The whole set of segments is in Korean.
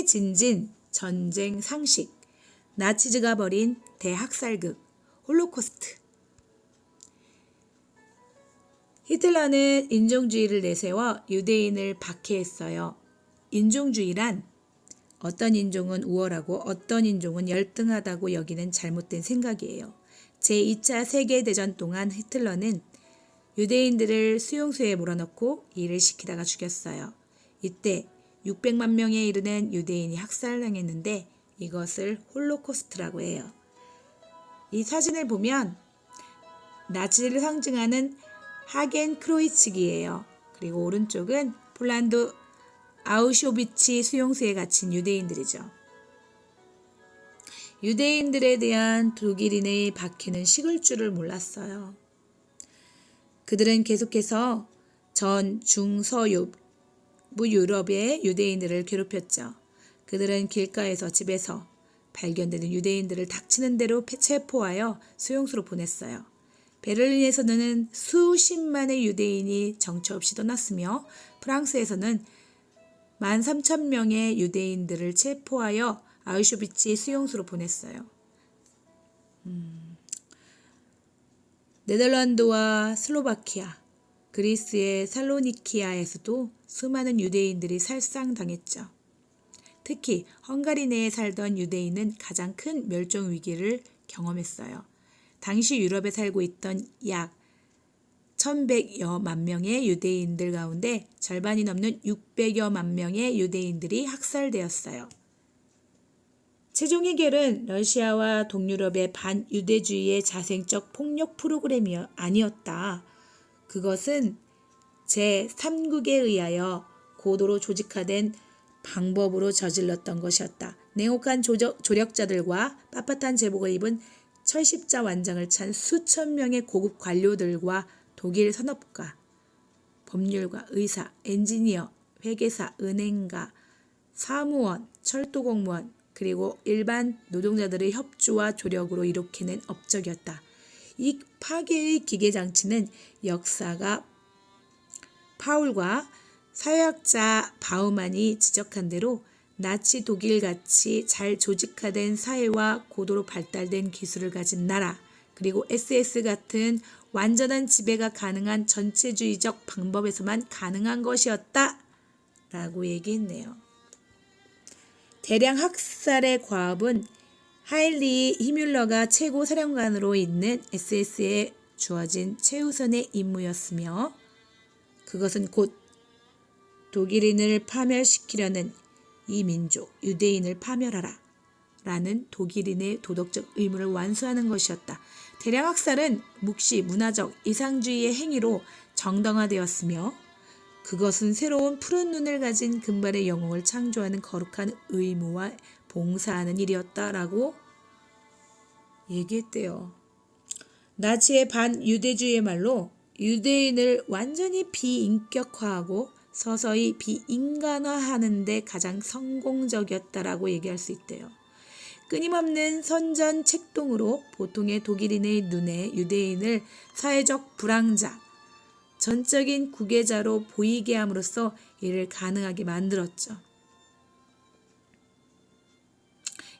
흥미진진 전쟁 상식, 나치즈가 벌인 대학살극, 홀로코스트. 히틀러는 인종주의를 내세워 유대인을 박해했어요. 인종주의란 어떤 인종은 우월하고 어떤 인종은 열등하다고 여기는 잘못된 생각이에요. 제2차 세계대전 동안 히틀러는 유대인들을 수용소에 몰아넣고 일을 시키다가 죽였어요. 이때 600만 명에 이르는 유대인이 학살당했는데 이것을 홀로코스트라고 해요. 이 사진을 보면 나치를 상징하는 하겐크로이츠기예요. 그리고 오른쪽은 폴란드 아우슈비츠 수용소에 갇힌 유대인들이죠. 유대인들에 대한 독일인의 박해는 식을 줄을 몰랐어요. 그들은 계속해서 전, 중, 서부 유럽의 유대인들을 괴롭혔죠. 그들은 길가에서 집에서 발견되는 유대인들을 닥치는 대로 체포하여 수용소로 보냈어요. 베를린에서는 수십만의 유대인이 정처 없이 떠났으며 프랑스에서는 13,000명의 유대인들을 체포하여 아우슈비츠 수용소로 보냈어요. 네덜란드와 슬로바키아, 그리스의 살로니키아에서도 수많은 유대인들이 살상당했죠. 특히 헝가리 내에 살던 유대인은 가장 큰 멸종 위기를 경험했어요. 당시 유럽에 살고 있던 약 1,100여만 명의 유대인들 가운데 절반이 넘는 600여만 명의 유대인들이 학살되었어요. 최종 해결은 러시아와 동유럽의 반유대주의의 자생적 폭력 프로그램이 아니었다. 그것은 제3국에 의하여 고도로 조직화된 방법으로 저질렀던 것이었다. 냉혹한 조력자들과 빳빳한 제복을 입은 철십자 완장을 찬 수천 명의 고급 관료들과 독일 산업가, 법률가, 의사, 엔지니어, 회계사, 은행가, 사무원, 철도공무원, 그리고 일반 노동자들의 협조와 조력으로 이룩해낸 업적이었다. 이 파괴의 기계장치는 역사가 파울과 사회학자 바우만이 지적한 대로 나치 독일같이 잘 조직화된 사회와 고도로 발달된 기술을 가진 나라, 그리고 SS 같은 완전한 지배가 가능한 전체주의적 방법에서만 가능한 것이었다 라고 얘기했네요. 대량 학살의 과업은 하인리히 히뮌러가 최고 사령관으로 있는 SS에 주어진 최우선의 임무였으며 그것은 곧 독일인을 파멸시키려는 이 민족, 유대인을 파멸하라 라는 독일인의 도덕적 의무를 완수하는 것이었다. 대량 학살은 묵시, 문화적, 이상주의의 행위로 정당화되었으며 그것은 새로운 푸른 눈을 가진 금발의 영웅을 창조하는 거룩한 의무와 봉사하는 일이었다라고 얘기했대요. 나치의 반유대주의의 말로 유대인을 완전히 비인격화하고 서서히 비인간화하는 데 가장 성공적이었다라고 얘기할 수 있대요. 끊임없는 선전 책동으로 보통의 독일인의 눈에 유대인을 사회적 불황자, 전적인 구계자로 보이게 함으로써 이를 가능하게 만들었죠.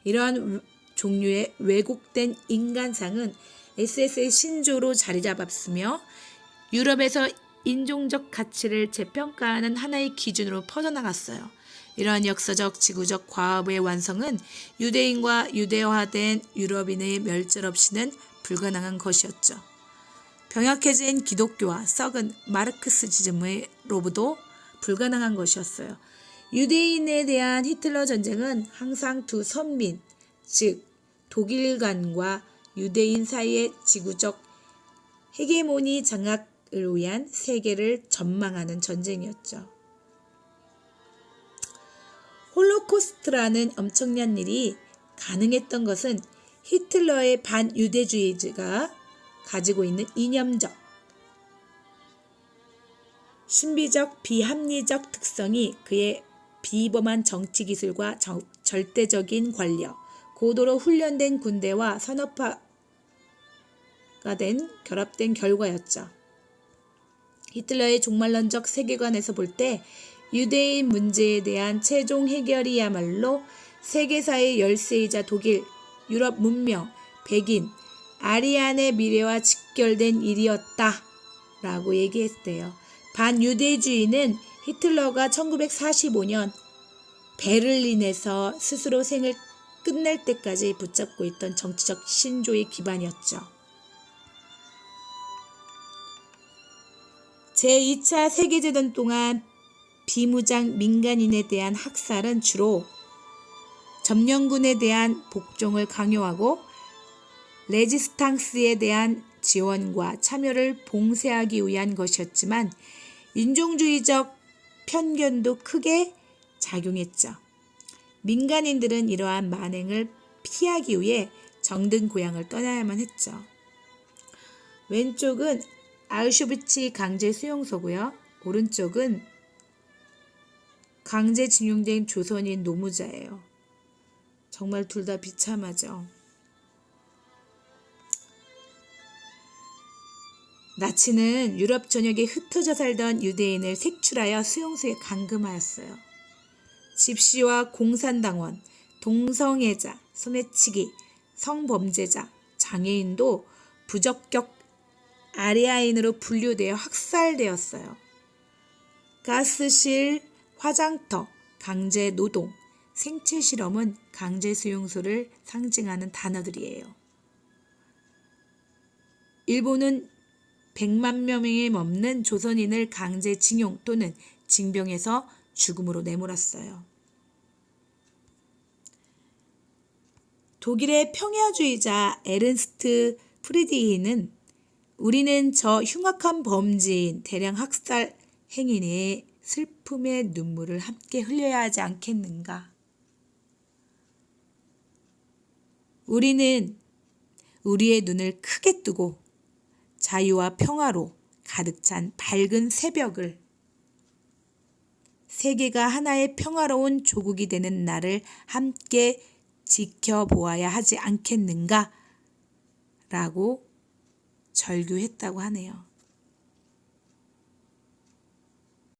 이러한 종류의 왜곡된 인간상은 SS의 신조로 자리 잡았으며 유럽에서 인종적 가치를 재평가하는 하나의 기준으로 퍼져나갔어요. 이러한 역사적 지구적 과업의 완성은 유대인과 유대화된 유럽인의 멸절 없이는 불가능한 것이었죠. 병약해진 기독교와 썩은 마르크시즘으로부터 불가능한 것이었어요. 유대인에 대한 히틀러 전쟁은 항상 두 선민, 즉 독일관과 유대인 사이의 지구적 헤게모니 장악을 위한 세계를 전망하는 전쟁이었죠. 홀로코스트라는 엄청난 일이 가능했던 것은 히틀러의 반유대주의가 가지고 있는 이념적, 신비적, 비합리적 특성이 그의 비범한 정치 기술과 절대적인 권력, 고도로 훈련된 군대와 산업화가 된 결합된 결과였죠. 히틀러의 종말론적 세계관에서 볼 때 유대인 문제에 대한 최종 해결이야말로 세계사의 열쇠이자 독일, 유럽 문명, 백인, 아리안의 미래와 직결된 일이었다 라고 얘기했대요. 반유대주의는 히틀러가 1945년 베를린에서 스스로 생을 끝낼 때까지 붙잡고 있던 정치적 신조의 기반이었죠. 제2차 세계대전 동안 비무장 민간인에 대한 학살은 주로 점령군에 대한 복종을 강요하고 레지스탕스에 대한 지원과 참여를 봉쇄하기 위한 것이었지만 인종주의적 편견도 크게 작용했죠. 민간인들은 이러한 만행을 피하기 위해 정든 고향을 떠나야만 했죠. 왼쪽은 아우슈비츠 강제 수용소고요. 오른쪽은 강제징용된 조선인 노무자예요. 정말 둘 다 비참하죠. 나치는 유럽 전역에 흩어져 살던 유대인을 색출하여 수용소에 감금하였어요. 집시와 공산당원, 동성애자, 소매치기, 성범죄자, 장애인도 부적격 아리아인으로 분류되어 학살되었어요. 가스실, 화장터, 강제노동, 생체실험은 강제수용소를 상징하는 단어들이에요. 일본은 100만 명에 넘는 조선인을 강제징용 또는 징병해서 죽음으로 내몰았어요. 독일의 평야주의자 에른스트 프리드리히는 우리는 저 흉악한 범죄인 대량 학살 행인의 슬픔의 눈물을 함께 흘려야 하지 않겠는가? 우리는 우리의 눈을 크게 뜨고 자유와 평화로 가득 찬 밝은 새벽을 세계가 하나의 평화로운 조국이 되는 날을 함께 지켜보아야 하지 않겠는가? 라고 절규했다고 하네요.